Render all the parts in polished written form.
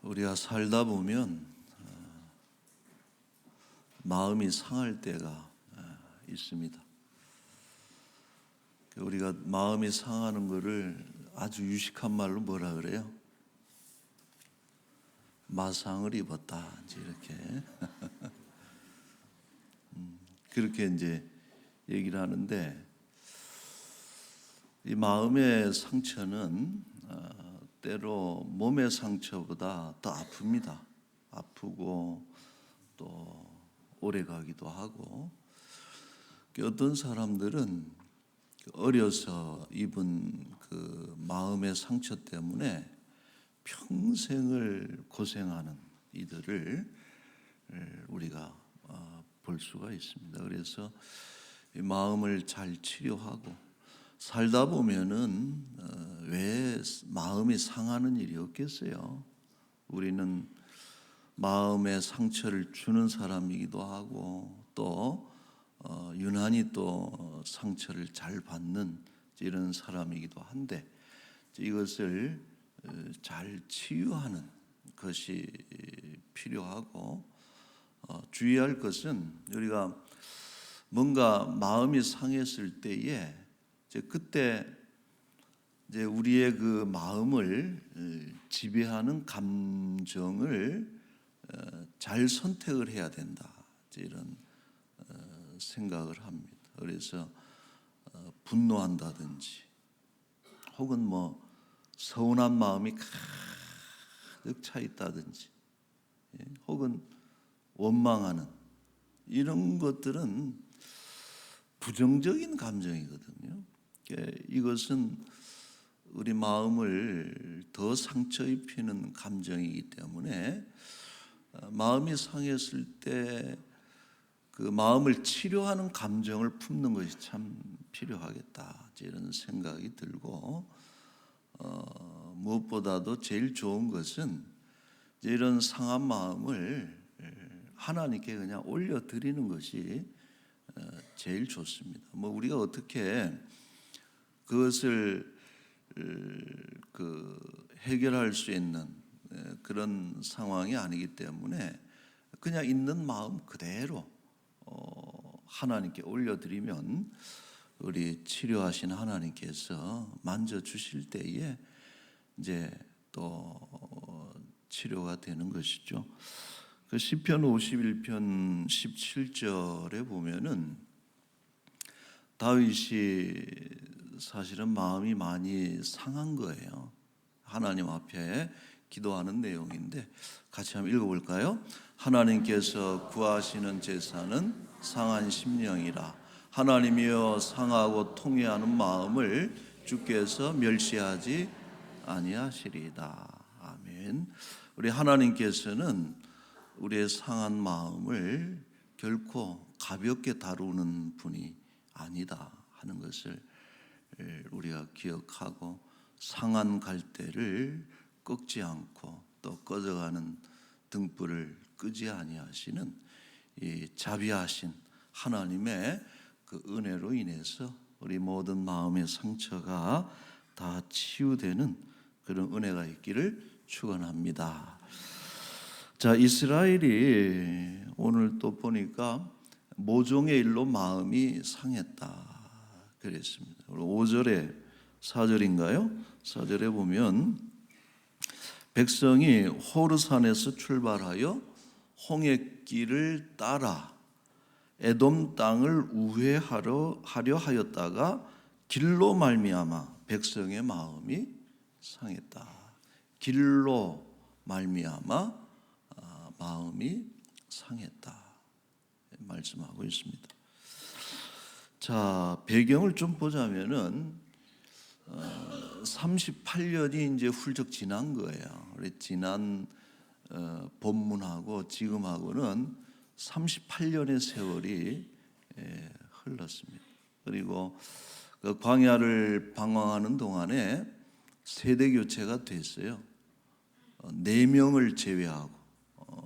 우리가 살다 보면 마음이 상할 때가 있습니다. 우리가 마음이 상하는 것을 아주 유식한 말로 뭐라 그래요? 마상을 입었다, 이렇게 그렇게 이제 얘기를 하는데, 이 마음의 상처는 때로 몸의 상처보다 더 아픕니다. 아프고 또 오래 가기도 하고, 어떤 사람들은 어려서 입은 그 마음의 상처 때문에 평생을 고생하는 이들을 우리가 볼 수가 있습니다. 그래서 이 마음을 잘 치료하고 살다 보면은 왜 마음이 상하는 일이 없겠어요? 우리는 마음의 상처를 주는 사람이기도 하고 또 유난히 또 상처를 잘 받는 이런 사람이기도 한데, 이것을 잘 치유하는 것이 필요하고, 주의할 것은 우리가 뭔가 마음이 상했을 때에 그때 이제 우리의 그 마음을 지배하는 감정을 잘 선택을 해야 된다, 이런 생각을 합니다. 그래서 분노한다든지 혹은 뭐 서운한 마음이 가득 차 있다든지 혹은 원망하는 이런 것들은 부정적인 감정이거든요. 이것은 우리 마음을 더 상처 입히는 감정이기 때문에 마음이 상했을 때 그 마음을 치료하는 감정을 품는 것이 참 필요하겠다, 이런 생각이 들고, 무엇보다도 제일 좋은 것은 이런 상한 마음을 하나님께 그냥 올려드리는 것이 제일 좋습니다. 뭐 우리가 어떻게 그것을 해결할 수 있는 그런 상황이 아니기 때문에 그냥 있는 마음 그대로 하나님께 올려드리면 우리 치료하신 하나님께서 만져주실 때에 이제 또 치료가 되는 것이죠. 그 시편 51편 17절에 보면은 다윗이 사실은 마음이 많이 상한 거예요. 하나님 앞에 기도하는 내용인데 같이 한번 읽어볼까요? 하나님께서 구하시는 제사는 상한 심령이라. 하나님이여 상하고 통회하는 마음을 주께서 멸시하지 아니하시리이다. 아멘. 우리 하나님께서는 우리의 상한 마음을 결코 가볍게 다루는 분이 아니다 하는 것을 우리가 기억하고, 상한 갈대를 꺾지 않고 또 꺼져가는 등불을 끄지 아니하시는 이 자비하신 하나님의 그 은혜로 인해서 우리 모든 마음의 상처가 다 치유되는 그런 은혜가 있기를 축원합니다. 자, 이스라엘이 오늘 또 보니까 모종의 일로 마음이 상했다 그랬습니다. 5절에 4절인가요? 4절에 보면 백성이 호르산에서 출발하여 홍해길을 따라 에돔 땅을 우회하려 하였다가 길로 말미암아 백성의 마음이 상했다. 길로 말미암아 마음이 상했다 말씀하고 있습니다. 자, 배경을 좀 보자면은 38년이 이제 훌쩍 지난 거예요. 지난 본문하고 지금하고는 38년의 세월이 흘렀습니다. 그리고 그 광야를 방황하는 동안에 세대 교체가 됐어요. 4명을 제외하고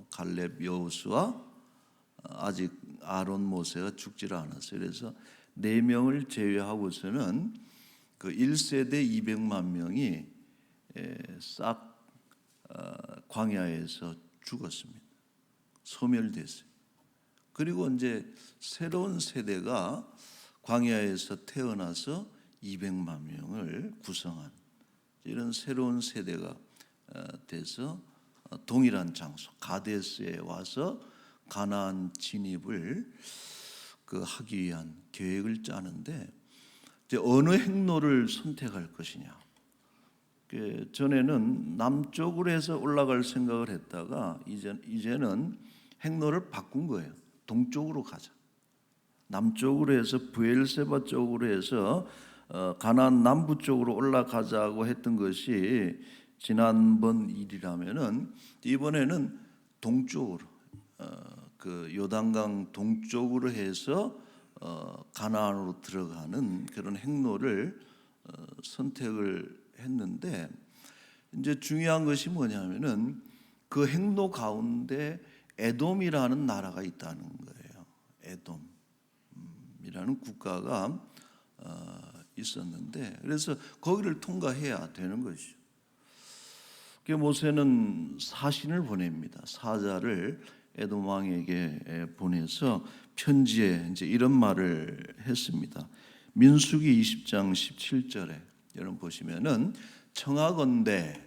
갈렙, 여호수아, 아직 아론, 모세가 죽지를 않았어요. 그래서 4명을 제외하고서는 그 1세대 200만 명이 싹 광야에서 죽었습니다. 소멸됐어요. 그리고 이제 새로운 세대가 광야에서 태어나서 200만 명을 구성한 이런 새로운 세대가 돼서 동일한 장소 가데스에 와서 가나안 진입을 하기 위한 계획을 짜는데 이제 어느 행로를 선택할 것이냐. 전에는 남쪽으로 해서 올라갈 생각을 했다가 이제는 행로를 바꾼 거예요. 동쪽으로 가자. 남쪽으로 해서 브엘세바 쪽으로 해서 가나안 남부 쪽으로 올라가자고 했던 것이 지난번 일이라면은 이번에는 동쪽으로 요단강 동쪽으로 해서 가나안으로 들어가는 그런 행로를 선택을 했는데 이제 중요한 것이 뭐냐면은 그 행로 가운데 에돔이라는 나라가 있다는 거예요. 에돔이라는 국가가 있었는데 그래서 거기를 통과해야 되는 것이죠. 모세는 사신을 보냅니다. 사자를 에돔 왕에게 보내서 편지에 이제 이런 말을 했습니다. 민수기 20장 17절에 여러분 보시면은 청하건대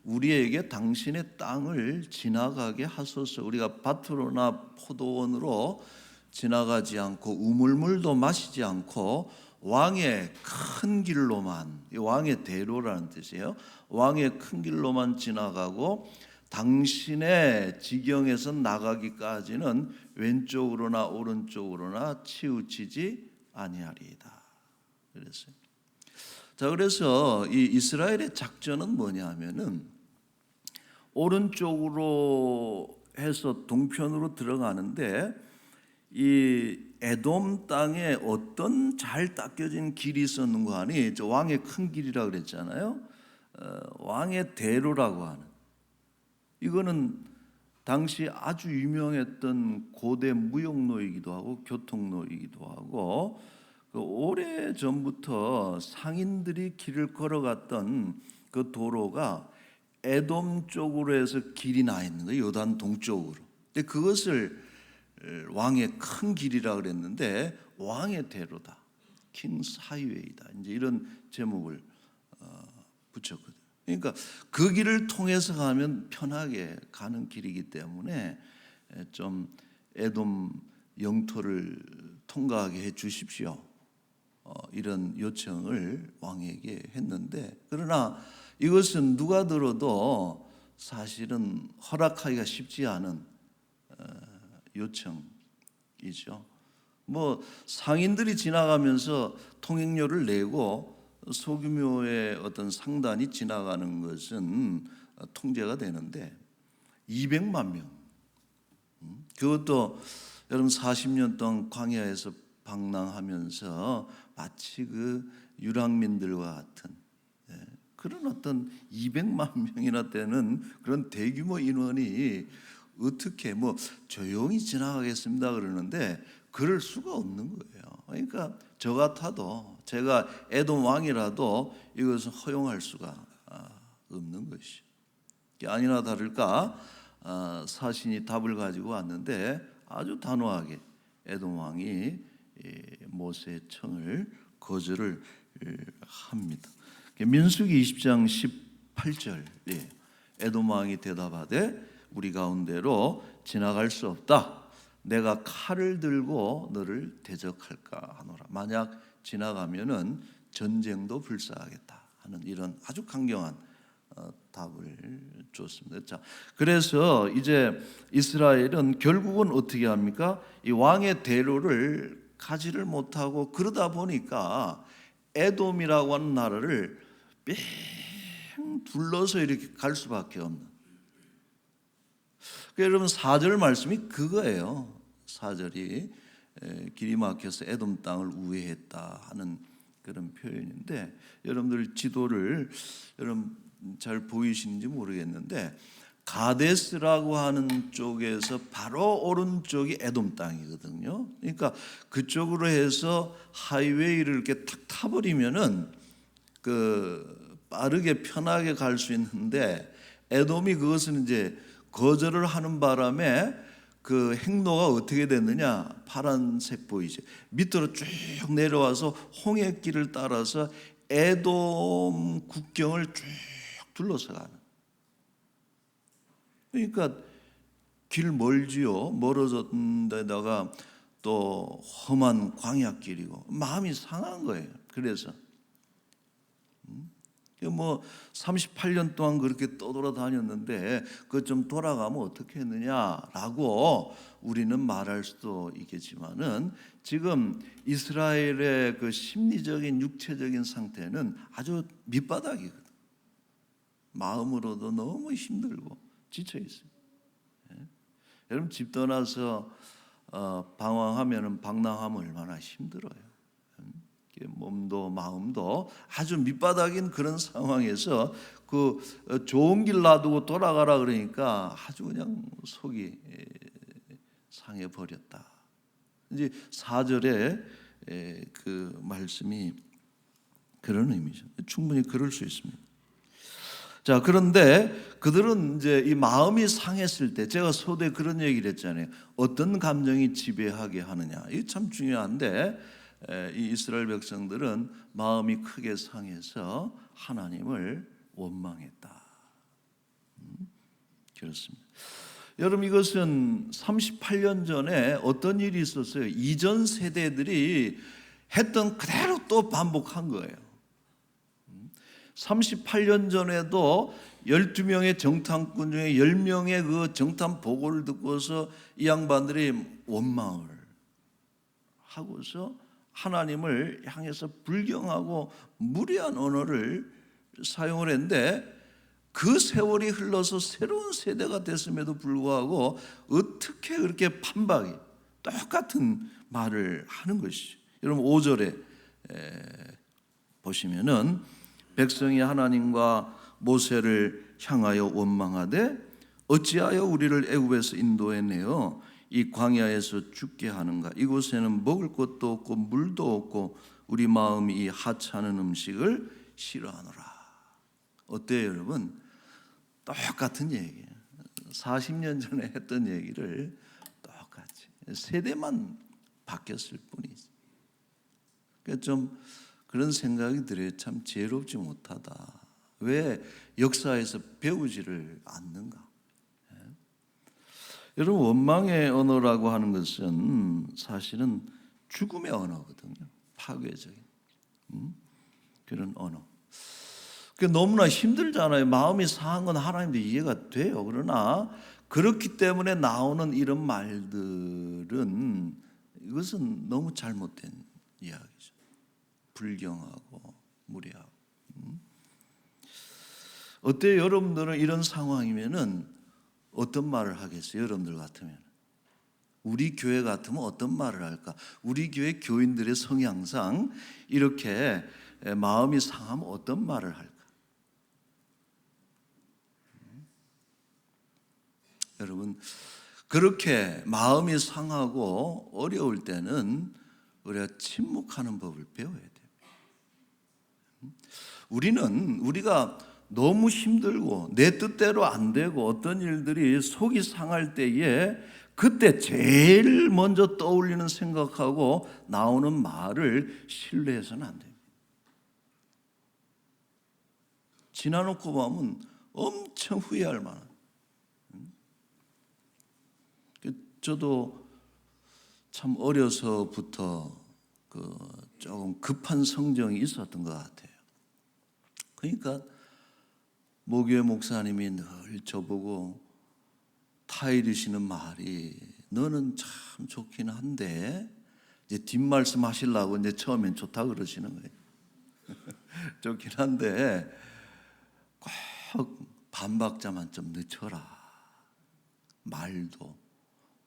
우리에게 당신의 땅을 지나가게 하소서. 우리가 밭으로나 포도원으로 지나가지 않고 우물물도 마시지 않고 왕의 큰 길로만, 왕의 대로라는 뜻이에요. 왕의 큰 길로만 지나가고 당신의 지경에서 나가기까지는 왼쪽으로나 오른쪽으로나 치우치지 아니하리이다. 그랬어요. 자, 그래서 이 이스라엘의 작전은 뭐냐면은 오른쪽으로 해서 동편으로 들어가는데 이 에돔 땅에 어떤 잘 닦여진 길이 있었는가 하니 저 왕의 큰 길이라 그랬잖아요. 왕의 대로라고 하는 이거는 당시 아주 유명했던 고대 무역로이기도 하고 교통로이기도 하고 오래 전부터 상인들이 길을 걸어갔던 그 도로가 에돔 쪽으로 해서 길이 나 있는 거예요. 요단 동쪽으로. 근데 그것을 왕의 큰 길이라 그랬는데 왕의 대로다. 킹스 하이웨이다. 이제 이런 제목을 붙였거든요. 그러니까 그 길을 통해서 가면 편하게 가는 길이기 때문에 좀 에돔 영토를 통과하게 해 주십시오. 이런 요청을 왕에게 했는데 그러나 이것은 누가 들어도 사실은 허락하기가 쉽지 않은 요청이죠. 뭐 상인들이 지나가면서 통행료를 내고 소규모의 어떤 상단이 지나가는 것은 통제가 되는데 200만 명 그것도 여러분 40년 동안 광야에서 방랑하면서 마치 그 유랑민들과 같은 그런 어떤 200만 명이나 되는 그런 대규모 인원이 어떻게 뭐 조용히 지나가겠습니다 그러는데 그럴 수가 없는 거예요. 그러니까 저 같아도 제가 에돔 왕이라도 이것은 허용할 수가 없는 것이죠. 아니나 다를까 사신이 답을 가지고 왔는데 아주 단호하게 에돔 왕이 모세의 청을 거절을 합니다. 민수기 20장 18절 에돔 왕이 대답하되 우리 가운데로 지나갈 수 없다. 내가 칼을 들고 너를 대적할까 하노라. 만약 지나가면은 전쟁도 불사하겠다 하는 이런 아주 강경한 답을 줬습니다. 자, 그래서 이제 이스라엘은 결국은 어떻게 합니까? 이 왕의 대로를 가지를 못하고 그러다 보니까 에돔이라고 하는 나라를 뺑 둘러서 이렇게 갈 수밖에 없는. 여러분 4절 말씀이 그거예요. 4절이 길이 막혀서 에돔 땅을 우회했다 하는 그런 표현인데 여러분들 지도를 여러분 잘 보이시는지 모르겠는데 가데스라고 하는 쪽에서 바로 오른쪽이 에돔 땅이거든요. 그러니까 그쪽으로 해서 하이웨이를 이렇게 탁 타버리면은 그 빠르게 편하게 갈 수 있는데 에돔이 그것은 이제 거절을 하는 바람에 그 행로가 어떻게 됐느냐? 파란색 보이죠? 밑으로 쭉 내려와서 홍해길을 따라서 에돔 국경을 쭉 둘러서 가는. 그러니까 길 멀지요. 멀어졌는 데다가 또 험한 광야길이고 마음이 상한 거예요. 그래서 뭐 38년 동안 그렇게 떠돌아다녔는데 그것 좀 돌아가면 어떻게 했느냐라고 우리는 말할 수도 있겠지만은 지금 이스라엘의 그 심리적인 육체적인 상태는 아주 밑바닥이거든. 마음으로도 너무 힘들고 지쳐 있어요. 여러분 집 떠나서 방황하면은 방랑하면 얼마나 힘들어요. 몸도 마음도 아주 밑바닥인 그런 상황에서 그 좋은 길 놔두고 돌아가라 그러니까 아주 그냥 속이 상해 버렸다. 이제 4절에 그 말씀이 그런 의미죠. 충분히 그럴 수 있습니다. 자, 그런데 그들은 이제 이 마음이 상했을 때 제가 서두에 그런 얘기를 했잖아요. 어떤 감정이 지배하게 하느냐. 이게 참 중요한데 이 이스라엘 백성들은 마음이 크게 상해서 하나님을 원망했다. 그렇습니다. 여러분 이것은 38년 전에 어떤 일이 있었어요? 이전 세대들이 했던 그대로 또 반복한 거예요. 38년 전에도 12명의 정탐꾼 중에 10명의 그 정탐 보고를 듣고서 이 양반들이 원망을 하고서 하나님을 향해서 불경하고 무례한 언어를 사용을 했는데 그 세월이 흘러서 새로운 세대가 됐음에도 불구하고 어떻게 그렇게 판박이 똑같은 말을 하는 것이죠. 여러분 5절에 보시면은 백성이 하나님과 모세를 향하여 원망하되 어찌하여 우리를 애굽에서 인도해내어 이 광야에서 죽게 하는가? 이곳에는 먹을 것도 없고 물도 없고 우리 마음이 이 하찮은 음식을 싫어하노라. 어때요 여러분? 똑같은 얘기예요. 40년 전에 했던 얘기를 똑같이 세대만 바뀌었을 뿐이지. 그러니까 좀 그런 생각이 들어요. 참 지혜롭지 못하다. 왜 역사에서 배우지를 않는가? 여러분 원망의 언어라고 하는 것은 사실은 죽음의 언어거든요. 파괴적인 그런 언어. 너무나 힘들잖아요. 마음이 상한 건 하나님도 이해가 돼요. 그러나 그렇기 때문에 나오는 이런 말들은 이것은 너무 잘못된 이야기죠. 불경하고 무례하고. 어때요? 여러분들은 이런 상황이면은 어떤 말을 하겠어요? 여러분들 같으면 우리 교회 같으면 어떤 말을 할까? 우리 교회 교인들의 성향상 이렇게 마음이 상하면 어떤 말을 할까? 여러분 그렇게 마음이 상하고 어려울 때는 우리가 침묵하는 법을 배워야 돼요. 우리가 너무 힘들고 내 뜻대로 안 되고 어떤 일들이 속이 상할 때에 그때 제일 먼저 떠올리는 생각하고 나오는 말을 신뢰해서는 안 됩니다. 지나놓고 보면 엄청 후회할 만한. 저도 참 어려서부터 조금 급한 성정이 있었던 것 같아요. 그러니까 모교회 목사님이 늘 저보고 타이르시는 말이 너는 참 좋긴 한데 이제 뒷말씀 하시려고 이제 처음엔 좋다 그러시는 거예요. 좋긴 한데 꼭 반박자만 좀 늦춰라. 말도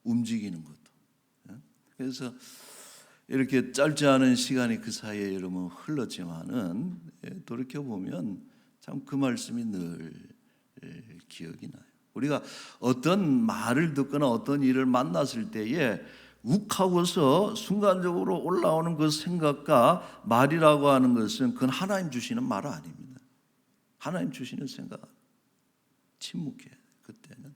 움직이는 것도. 그래서 이렇게 짧지 않은 시간이 그 사이에 여러분 흘렀지만은 돌이켜보면 참 그 말씀이 늘 기억이 나요. 우리가 어떤 말을 듣거나 어떤 일을 만났을 때에 욱하고서 순간적으로 올라오는 그 생각과 말이라고 하는 것은 그건 하나님 주시는 말 아닙니다. 하나님 주시는 생각. 침묵해 그때는.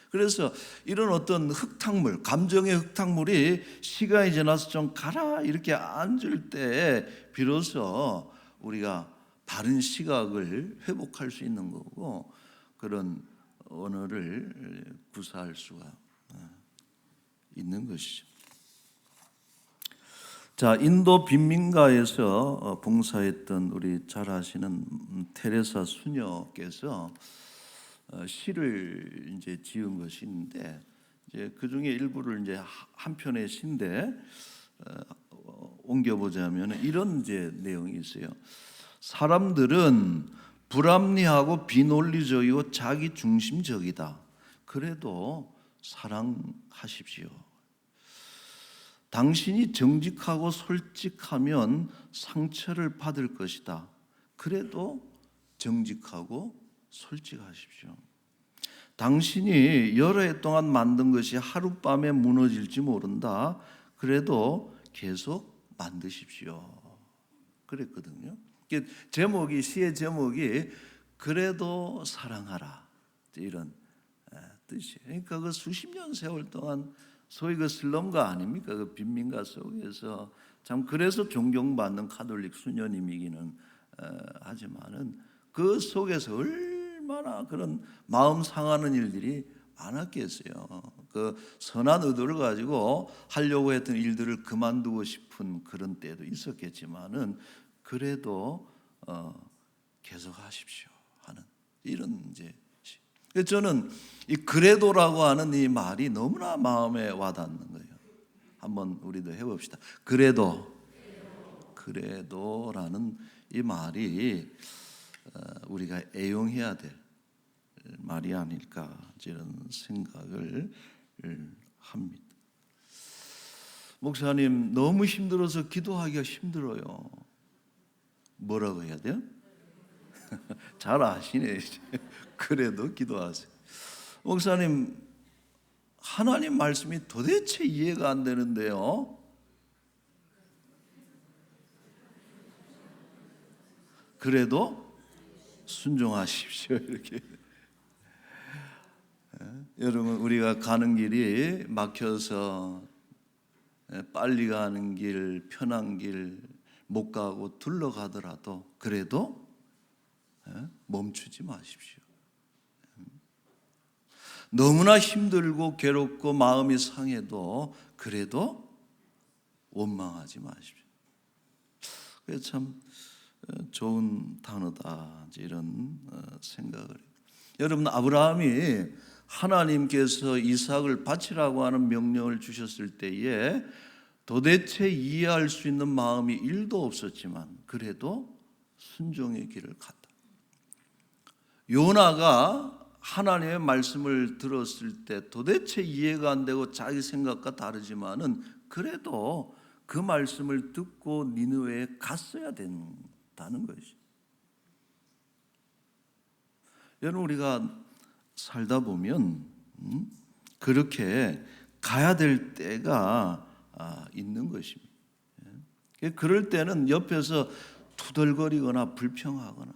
그래서 이런 어떤 흙탕물, 감정의 흙탕물이 시간이 지나서 좀 가라 이렇게 앉을 때 비로소 우리가 바른 시각을 회복할 수 있는 거고 그런 언어를 구사할 수가 있는 것이죠. 자, 인도 빈민가에서 봉사했던 우리 잘 아시는 테레사 수녀께서 시를 이제 지은 것인데 이제 그 중에 일부를 이제 한 편의 시인데 옮겨 보자면 이런 이제 내용이 있어요. 사람들은 불합리하고 비논리적이고 자기 중심적이다. 그래도 사랑하십시오. 당신이 정직하고 솔직하면 상처를 받을 것이다. 그래도 정직하고 솔직하십시오. 당신이 여러 해 동안 만든 것이 하룻밤에 무너질지 모른다. 그래도 계속 만드십시오. 그랬거든요. 제목이 시의 제목이 그래도 사랑하라 이런 뜻이에요. 그러니까 그 수십 년 세월 동안 소위 그 슬럼가 아닙니까? 그 빈민가 속에서 참 그래서 존경받는 가톨릭 수녀님이기는 하지만은 그 속에서 얼마나 그런 마음 상하는 일들이 많았겠어요. 그 선한 의도를 가지고 하려고 했던 일들을 그만두고 싶은 그런 때도 있었겠지만은 그래도 계속 하십시오 하는 이런 이제. 그래서 저는 이 그래도라고 하는 이 말이 너무나 마음에 와닿는 거예요. 한번 우리도 해봅시다. 그래도라는 이 말이 우리가 애용해야 될 말이 아닐까 이런 생각을 합니다. 목사님 너무 힘들어서 기도하기가 힘들어요. 뭐라고 해야 돼요? 잘 아시네. 그래도 기도하세요. 목사님 하나님 말씀이 도대체 이해가 안 되는데요. 그래도 순종하십시오. 이렇게. 여러분 우리가 가는 길이 막혀서 빨리 가는 길, 편한 길 못 가고 둘러가더라도 그래도 멈추지 마십시오. 너무나 힘들고 괴롭고 마음이 상해도 그래도 원망하지 마십시오. 그게 참 좋은 단어다 이런 생각을 해요. 여러분 아브라함이 하나님께서 이삭을 바치라고 하는 명령을 주셨을 때에 도대체 이해할 수 있는 마음이 1도 없었지만 그래도 순종의 길을 갔다. 요나가 하나님의 말씀을 들었을 때 도대체 이해가 안 되고 자기 생각과 다르지만은 그래도 그 말씀을 듣고 니느웨에 갔어야 된다는 것이. 여러분 우리가 살다 보면 그렇게 가야 될 때가 있는 것입니다. 그럴 때는 옆에서 투덜거리거나 불평하거나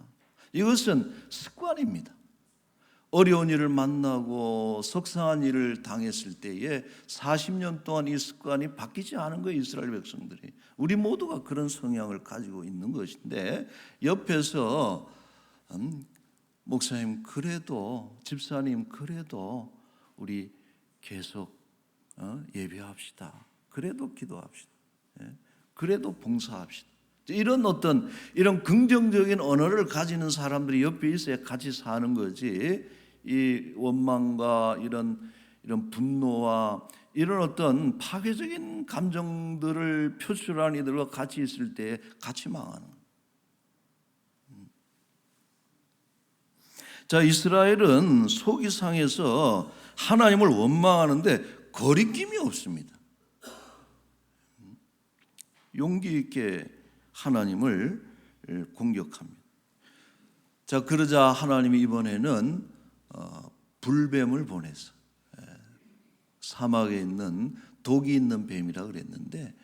이것은 습관입니다. 어려운 일을 만나고 속상한 일을 당했을 때에 40년 동안 이 습관이 바뀌지 않은 거예요. 이스라엘 백성들이. 우리 모두가 그런 성향을 가지고 있는 것인데 옆에서 목사님 그래도 집사님 그래도 우리 계속 예배합시다. 그래도 기도합시다. 그래도 봉사합시다. 이런 어떤 이런 긍정적인 언어를 가지는 사람들이 옆에 있어야 같이 사는 거지. 이 원망과 이런 분노와 이런 어떤 파괴적인 감정들을 표출하는 이들과 같이 있을 때 같이 망하는 거예요. 자, 이스라엘은 속이 상해서 하나님을 원망하는데 거리낌이 없습니다. 용기 있게 하나님을 공격합니다. 자, 그러자 하나님이 이번에는 불뱀을 보내서 사막에 있는 독이 있는 뱀이라 그랬는데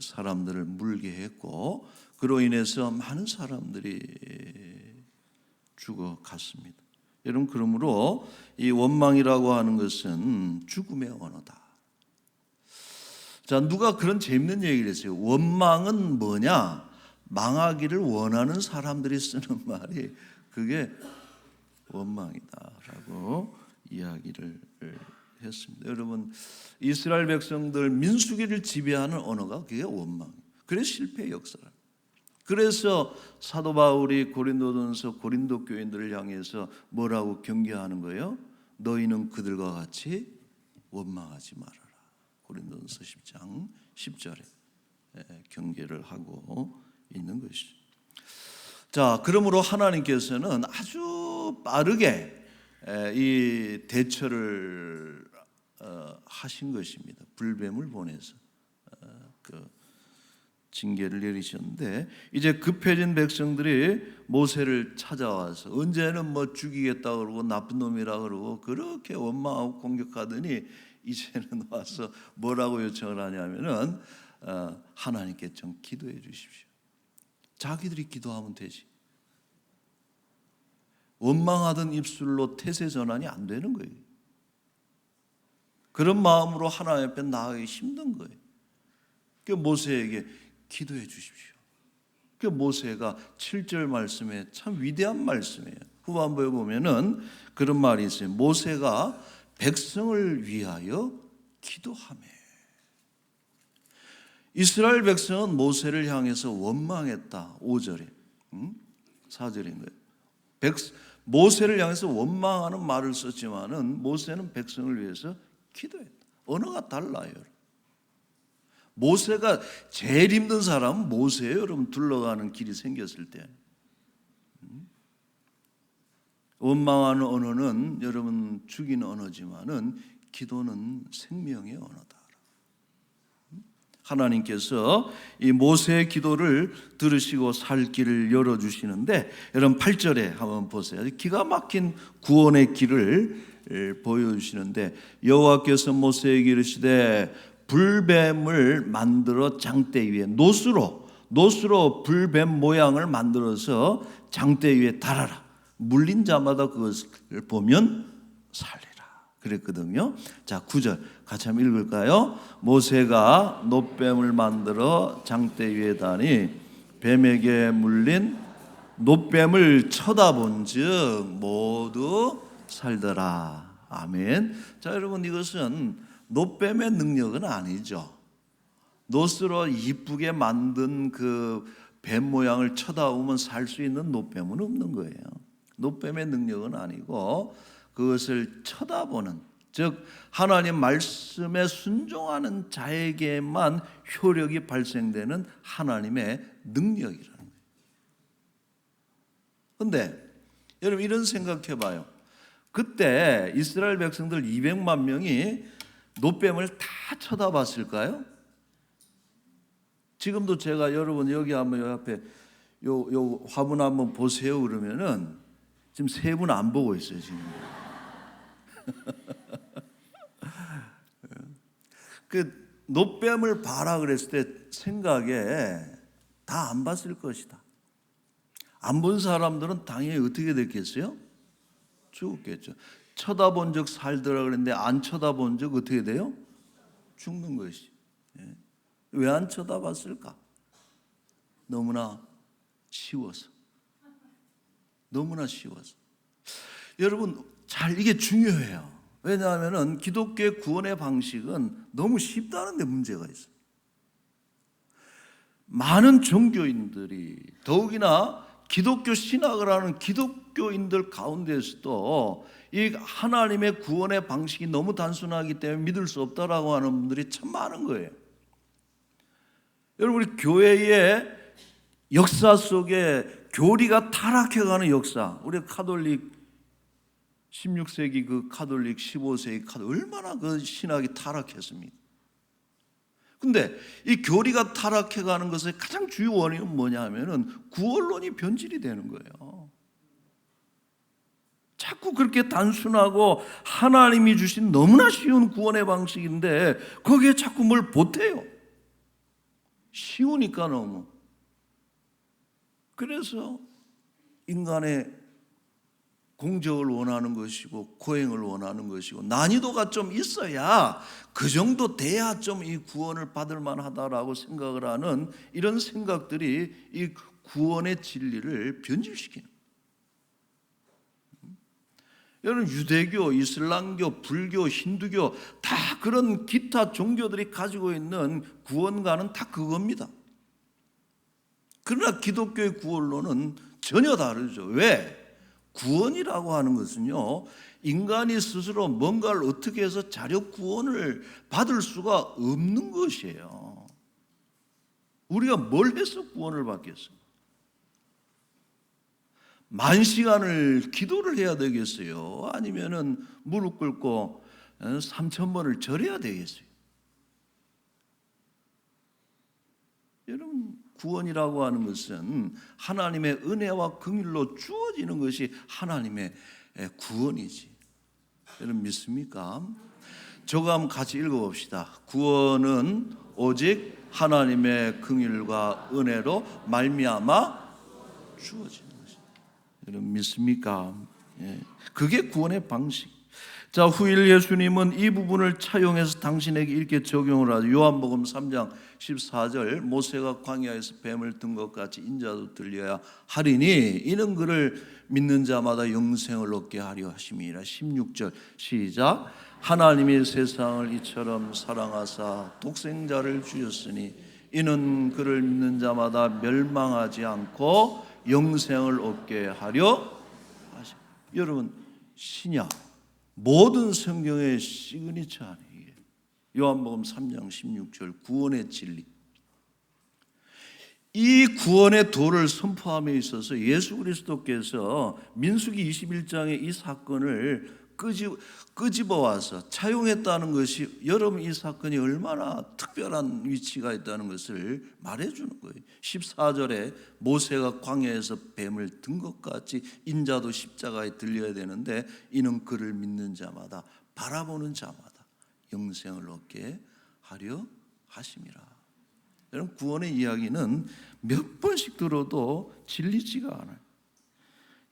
사람들을 물게 했고 그로 인해서 많은 사람들이 죽어갔습니다. 여러분, 그러므로 이 원망이라고 하는 것은 죽음의 언어다. 자, 누가 그런 재밌는 얘기를 했어요. 원망은 뭐냐? 망하기를 원하는 사람들이 쓰는 말이 그게 원망이다라고 이야기를 했습니다. 여러분, 이스라엘 백성들 민수기를 지배하는 언어가 그게 원망이에요. 그래서 실패의 역사를. 그래서 사도 바울이 고린도전서 고린도 교인들을 향해서 뭐라고 경계하는 거예요? 너희는 그들과 같이 원망하지 말아라. 고린도전서 10장 10절에 경계를 하고 있는 것이죠. 자, 그러므로 하나님께서는 아주 빠르게 이 대처를 하신 것입니다. 불뱀을 보내서 그 징계를 내리셨는데, 이제 급해진 백성들이 모세를 찾아와서 언제는 뭐 죽이겠다 그러고 나쁜 놈이라 그러고 그렇게 원망하고 공격하더니 이제는 와서 뭐라고 요청을 하냐면은 하나님께 좀 기도해 주십시오. 자기들이 기도하면 되지. 원망하던 입술로 태세 전환이 안 되는 거예요. 그런 마음으로 하나님 앞에 나아가기 힘든 거예요. 그 모세에게 기도해 주십시오. 그 모세가 7절 말씀에 참 위대한 말씀이에요. 후반부에 보면은 그런 말이 있어요. 모세가 백성을 위하여 기도하며. 이스라엘 백성은 모세를 향해서 원망했다. 5절에 4절인 거예요. 모세를 향해서 원망하는 말을 썼지만은 모세는 백성을 위해서 기도했다. 언어가 달라요. 모세가 제일 힘든 사람은 모세예요. 여러분, 둘러가는 길이 생겼을 때 원망하는 언어는 여러분 죽이는 언어지만은 기도는 생명의 언어다. 하나님께서 이 모세의 기도를 들으시고 살 길을 열어주시는데, 여러분 8절에 한번 보세요. 기가 막힌 구원의 길을 보여주시는데, 여호와께서 모세에게 이르시되 불뱀을 만들어 장대 위에 노수로 불뱀 모양을 만들어서 장대 위에 달아라. 물린 자마다 그것을 보면 살리라. 그랬거든요. 자, 9절 같이 한번 읽을까요? 모세가 놋뱀을 만들어 장대 위에 다니 뱀에게 물린 놋뱀을 쳐다본즉 모두 살더라. 아멘. 자, 여러분, 이것은 놋뱀의 능력은 아니죠. 놋으로 이쁘게 만든 그 뱀 모양을 쳐다보면 살 수 있는 놋뱀은 없는 거예요. 놋뱀의 능력은 아니고 그것을 쳐다보는, 즉 하나님 말씀에 순종하는 자에게만 효력이 발생되는 하나님의 능력이라는 거예요. 그런데 여러분, 이런 생각해 봐요. 그때 이스라엘 백성들 200만 명이 놋뱀을 다 쳐다봤을까요? 지금도 제가 여러분 여기 한번 요 앞에 요 화분 한번 보세요 그러면은 지금 세 분 안 보고 있어요 지금. 그 놋뱀을 봐라 그랬을 때 생각에 다 안 봤을 것이다. 안 본 사람들은 당연히 어떻게 됐겠어요? 죽었겠죠. 쳐다본 적 살더라 그랬는데 안 쳐다본 적 어떻게 돼요? 죽는 것이. 왜 안 쳐다봤을까? 너무나 쉬워서. 너무나 쉬워서. 여러분, 이게 중요해요. 왜냐하면 기독교의 구원의 방식은 너무 쉽다는 데 문제가 있어요. 많은 종교인들이, 더욱이나 기독교 신학을 하는 기독교인들 가운데서도 이 하나님의 구원의 방식이 너무 단순하기 때문에 믿을 수 없다라고 하는 분들이 참 많은 거예요. 여러분, 우리 교회의 역사 속에 교리가 타락해가는 역사, 우리 카톨릭 16세기 그 카톨릭, 15세기 카톨릭, 얼마나 그 신학이 타락했습니까? 근데 이 교리가 타락해가는 것의 가장 주요 원인은 뭐냐 하면은 구원론이 변질이 되는 거예요. 자꾸 그렇게 단순하고 하나님이 주신 너무나 쉬운 구원의 방식인데 거기에 자꾸 뭘 보태요. 쉬우니까 너무. 그래서 인간의 공적을 원하는 것이고 고행을 원하는 것이고 난이도가 좀 있어야 그 정도 돼야 좀 이 구원을 받을 만하다라고 생각을 하는 이런 생각들이 이 구원의 진리를 변질시키는. 여러분, 유대교, 이슬람교, 불교, 힌두교 다 그런 기타 종교들이 가지고 있는 구원과는 다 그겁니다. 그러나 기독교의 구원론은 전혀 다르죠. 왜? 구원이라고 하는 것은요, 인간이 스스로 뭔가를 어떻게 해서 자력 구원을 받을 수가 없는 것이에요. 우리가 뭘 해서 구원을 받겠어요? 만 시간을 기도를 해야 되겠어요? 아니면은 무릎 꿇고 3,000번을 절해야 되겠어요? 여러분, 구원이라고 하는 것은 하나님의 은혜와 긍휼로 주어지는 것이 하나님의 구원이지. 여러분 믿습니까? 저거 한번 같이 읽어봅시다. 구원은 오직 하나님의 긍휼과 은혜로 말미암아 주어지는 것이. 여러분 믿습니까? 그게 구원의 방식. 자, 후일 예수님은 이 부분을 차용해서 당신에게 이렇게 적용을 하죠. 요한복음 3장 14절, 모세가 광야에서 뱀을 든 것 같이 인자도 들려야 하리니 이는 그를 믿는 자마다 영생을 얻게 하려 하심이라. 16절 시작. 하나님이 세상을 이처럼 사랑하사 독생자를 주셨으니 이는 그를 믿는 자마다 멸망하지 않고 영생을 얻게 하려 하심. 여러분, 신약 모든 성경의 시그니처 아니에요. 요한복음 3장 16절 구원의 진리. 이 구원의 도를 선포함에 있어서 예수 그리스도께서 민수기 21장의 이 사건을 끄집어와서 차용했다는 것이 여러분 이 사건이 얼마나 특별한 위치가 있다는 것을 말해주는 거예요. 14절에 모세가 광야에서 뱀을 든 것 같이 인자도 십자가에 들려야 되는데 이는 그를 믿는 자마다 바라보는 자마다 영생을 얻게 하려 하심이라. 여러분, 구원의 이야기는 몇 번씩 들어도 질리지가 않아요.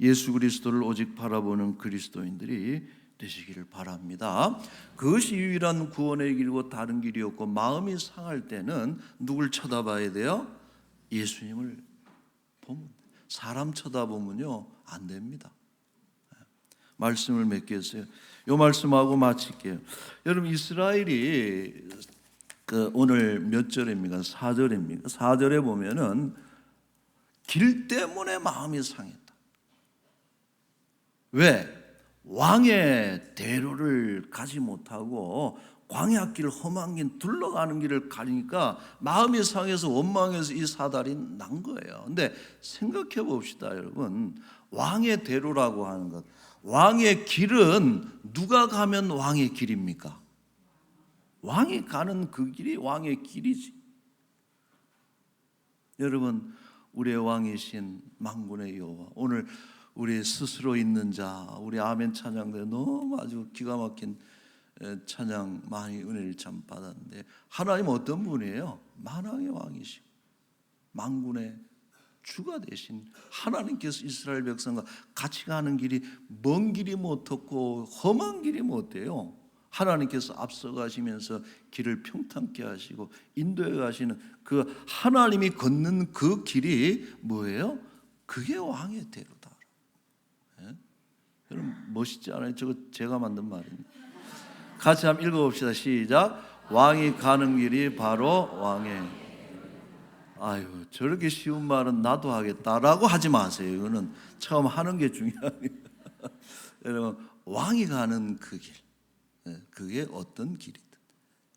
예수 그리스도를 오직 바라보는 그리스도인들이 되시기를 바랍니다. 그것이 유일한 구원의 길이고 다른 길이 없고 마음이 상할 때는 누굴 쳐다봐야 돼요? 예수님을 보면. 사람 쳐다보면요 안 됩니다. 말씀을 맺겠어요. 이 말씀하고 마칠게요. 여러분, 이스라엘이 오늘 몇 절입니까? 4절입니까? 4절에 보면은 길 때문에 마음이 상했다. 왜? 왕의 대로를 가지 못하고 광야길 험한 길 둘러가는 길을 가니까 마음이 상해서 원망해서 이 사달이 난 거예요. 근데 생각해 봅시다, 여러분. 왕의 대로라고 하는 것, 왕의 길은 누가 가면 왕의 길입니까? 왕이 가는 그 길이 왕의 길이지. 여러분, 우리의 왕이신 만군의 여호와, 오늘 우리 스스로 있는 자, 우리 아멘 찬양대 너무 아주 기가 막힌 찬양 많이 은혜를 참 받았는데, 하나님 어떤 분이에요? 만왕의 왕이시고 만군의 주가 되신 하나님께서 이스라엘 백성과 같이 가는 길이 먼 길이 못했고 험한 길이 못해요. 하나님께서 앞서가시면서 길을 평탄케 하시고 인도해 가시는 그 하나님이 걷는 그 길이 뭐예요? 그게 왕의 대로다. 여러분 멋있지 않아요? 저거 제가 만든 말입니다. 같이 한번 읽어봅시다. 시작. 왕이 가는 길이 바로 왕의. 아유, 저렇게 쉬운 말은 나도 하겠다라고 하지 마세요. 이거는 처음 하는 게 중요합니다. 여러분, 왕이 가는 그 길, 그게 어떤 길이든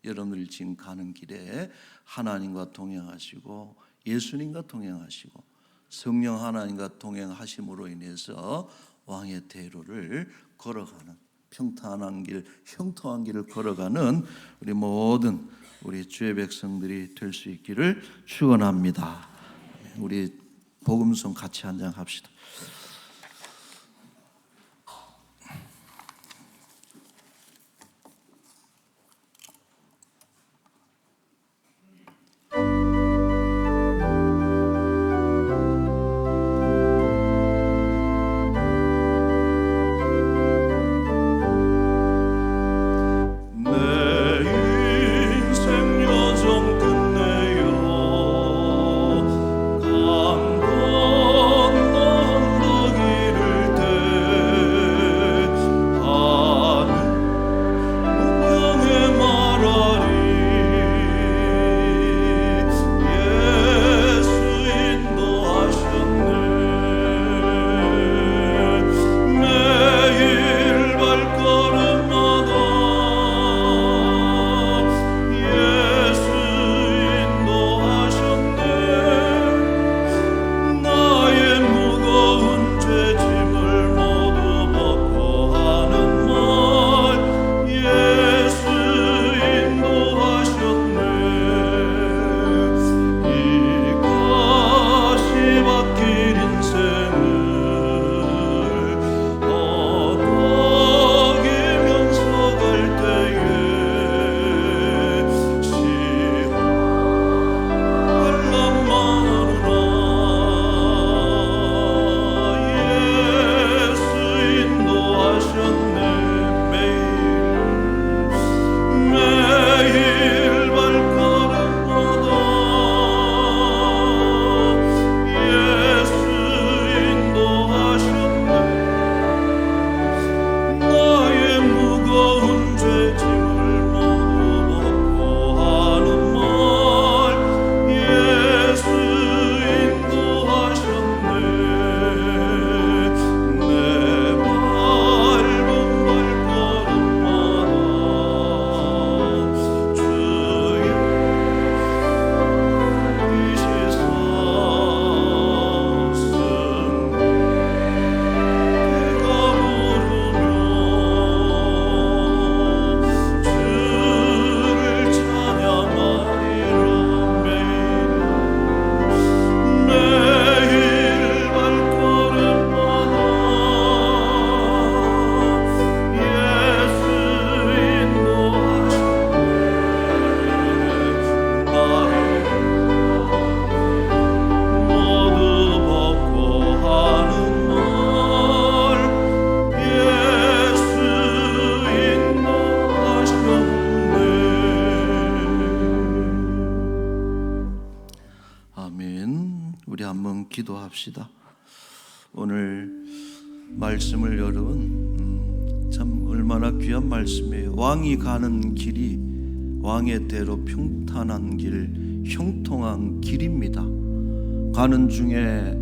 여러분들 지금 가는 길에 하나님과 동행하시고 예수님과 동행하시고 성령 하나님과 동행하심으로 인해서 왕의 대로를 걸어가는 평탄한 길, 형통한 길을 걸어가는 우리 모든 우리 주의 백성들이 될 수 있기를 축원합니다. 우리 복음송 같이 한 장 합시다. 합시다. 오늘 말씀을 여러분 참 얼마나 귀한 말씀이에요. 왕이 가는 길이 왕의 대로 평탄한 길, 형통한 길입니다. 가는 중에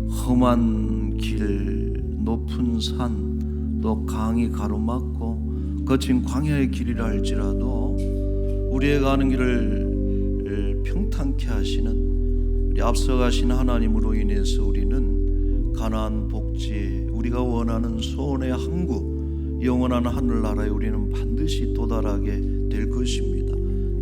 험한 길, 높은 산, 또 강이 가로막고 거친 광야의 길이라 할지라도 우리의 가는 길을 평탄케 하시는 우리 앞서가신 하나님으로 인해서 우리는 가나안 복지, 우리가 원하는 소원의 항구, 영원한 하늘나라에 우리는 반드시 도달하게 될 것입니다.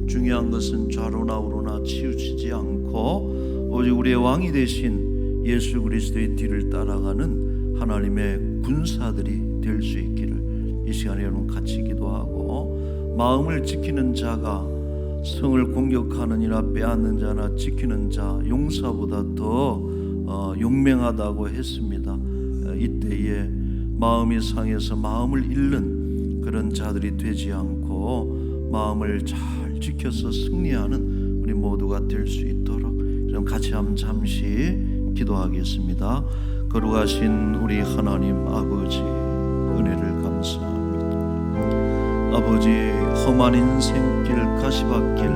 중요한 것은 좌로나 우로나 치우치지 않고 오직 우리의 왕이 되신 예수 그리스도의 뒤를 따라가는 하나님의 군사들이 될 수 있기를 이 시간에 여러분 같이 기도하고, 마음을 지키는 자가 성을 공격하는 이나 빼앗는 자나 지키는 자 용사보다 더 용맹하다고 했습니다. 이때에 마음이 상해서 마음을 잃는 그런 자들이 되지 않고 마음을 잘 지켜서 승리하는 우리 모두가 될 수 있도록 좀 같이 한번 잠시 기도하겠습니다. 거룩하신 우리 하나님 아버지, 은혜를 감사합니다. 아버지, 험한 인생길, 가시밭길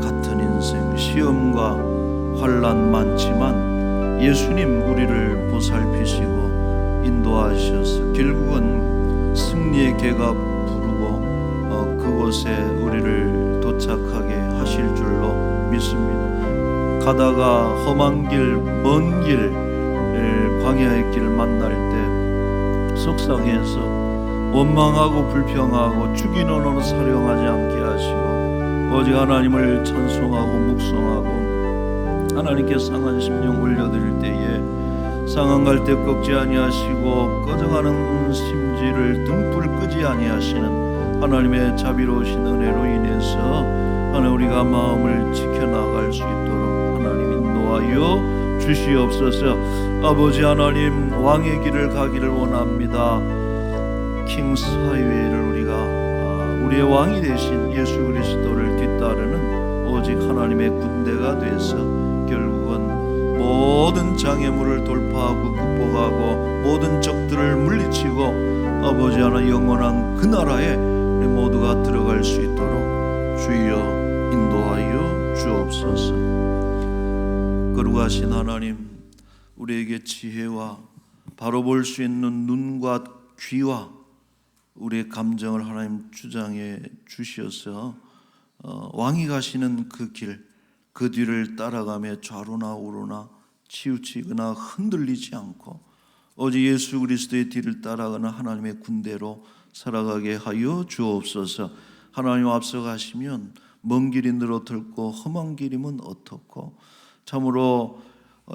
같은 인생, 시험과 환난 많지만 예수님 우리를 보살피시고 인도하셔서 결국은 승리의 개가 부르고 그곳에 우리를 도착하게 하실 줄로 믿습니다. 가다가 험한 길, 먼 길, 광야의 길을 만날 때 속상해서 원망하고 불평하고 죽이는 언어로 사령하지 않게 하시고 오직 하나님을 찬송하고 묵송하고 하나님께 상한 심령 올려드릴 때에 상한 갈 때 꺾지 아니하시고 꺼져가는 심지를 등불 끄지 아니하시는 하나님의 자비로우신 은혜로 인해서 하나님 우리가 마음을 지켜나갈 수 있도록 하나님 인도하여 주시옵소서. 아버지 하나님, 왕의 길을 가기를 원합니다. 킹스 하이웨이를 우리가 우리의 왕이 되신 예수 그리스도를 뒤따르는 오직 하나님의 군대가 돼서 결국은 모든 장애물을 돌파하고 극복하고 모든 적들을 물리치고 아버지 하나 영원한 그 나라에 우리 모두가 들어갈 수 있도록 주여 인도하여 주옵소서. 거룩하신 하나님, 우리에게 지혜와 바로 볼 수 있는 눈과 귀와 우리의 감정을 하나님 주장해 주셔서 왕이 가시는 그 길, 그 뒤를 따라가며 좌로나 우로나 치우치거나 흔들리지 않고 오직 예수 그리스도의 뒤를 따라가는 하나님의 군대로 살아가게 하여 주옵소서. 하나님 앞서 가시면 먼 길이 늘어들고 험한 길이면 어떻고 참으로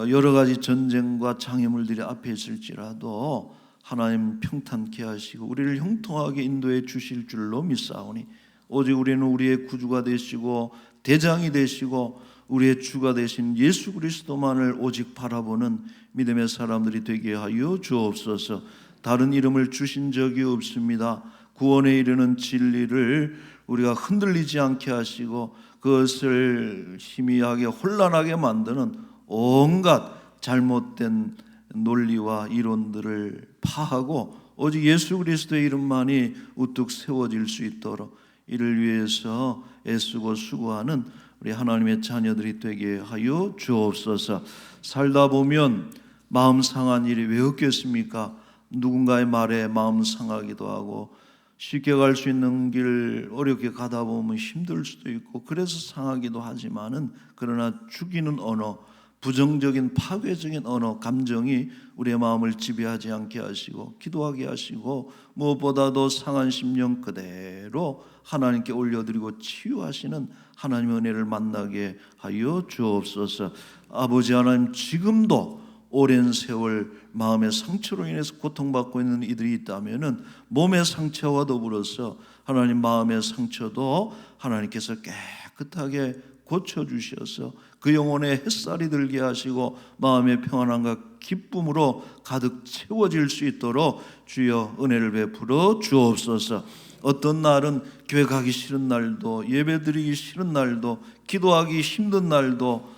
여러 가지 전쟁과 장애물들이 앞에 있을지라도 하나님 평탄케 하시고 우리를 형통하게 인도해 주실 줄로 믿사오니 오직 우리는 우리의 구주가 되시고 대장이 되시고 우리의 주가 되신 예수 그리스도만을 오직 바라보는 믿음의 사람들이 되게 하여 주옵소서. 다른 이름을 주신 적이 없습니다. 구원에 이르는 진리를 우리가 흔들리지 않게 하시고 그것을 희미하게 혼란하게 만드는 온갖 잘못된 논리와 이론들을 파하고 오직 예수 그리스도의 이름만이 우뚝 세워질 수 있도록 이를 위해서 애쓰고 수고하는 우리 하나님의 자녀들이 되게 하여 주옵소서. 살다 보면 마음 상한 일이 왜 없겠습니까? 누군가의 말에 마음 상하기도 하고 쉽게 갈 수 있는 길 어렵게 가다 보면 힘들 수도 있고 그래서 상하기도 하지만은 그러나 죽이는 언어, 부정적인 파괴적인 언어, 감정이 우리의 마음을 지배하지 않게 하시고 기도하게 하시고 무엇보다도 상한 심령 그대로 하나님께 올려드리고 치유하시는 하나님의 은혜를 만나게 하여 주옵소서. 아버지 하나님, 지금도 오랜 세월 마음의 상처로 인해서 고통받고 있는 이들이 있다면은 몸의 상처와 더불어서 하나님 마음의 상처도 하나님께서 깨끗하게 고쳐주셔서 그 영혼에 햇살이 들게 하시고 마음의 평안함과 기쁨으로 가득 채워질 수 있도록 주여 은혜를 베풀어 주옵소서. 어떤 날은 교회 가기 싫은 날도 예배드리기 싫은 날도 기도하기 힘든 날도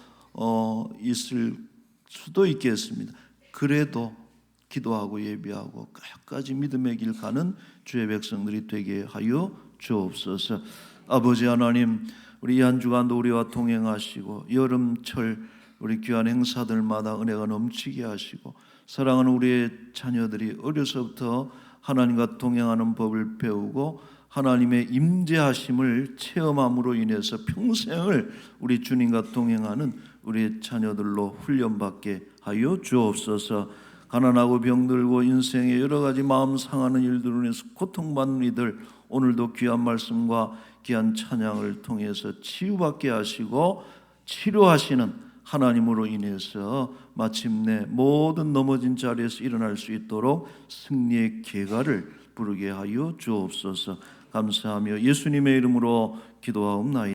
있을 수도 있겠습니다. 그래도 기도하고 예비하고 끝까지 믿음의 길 가는 주의 백성들이 되게 하여 주옵소서. 아버지 하나님, 우리 이 한 주간도 우리와 동행하시고 여름철 우리 귀한 행사들마다 은혜가 넘치게 하시고 사랑하는 우리의 자녀들이 어려서부터 하나님과 동행하는 법을 배우고 하나님의 임재하심을 체험함으로 인해서 평생을 우리 주님과 동행하는 우리의 자녀들로 훈련받게 하여 주옵소서. 가난하고 병들고 인생의 여러 가지 마음 상하는 일들로 인해서 고통받는 이들 오늘도 귀한 말씀과 귀한 찬양을 통해서 치유받게 하시고 치료하시는 하나님으로 인해서 마침내 모든 넘어진 자리에서 일어날 수 있도록 승리의 계가를 부르게 하여 주옵소서. 감사하며 예수님의 이름으로 기도하옵나이다.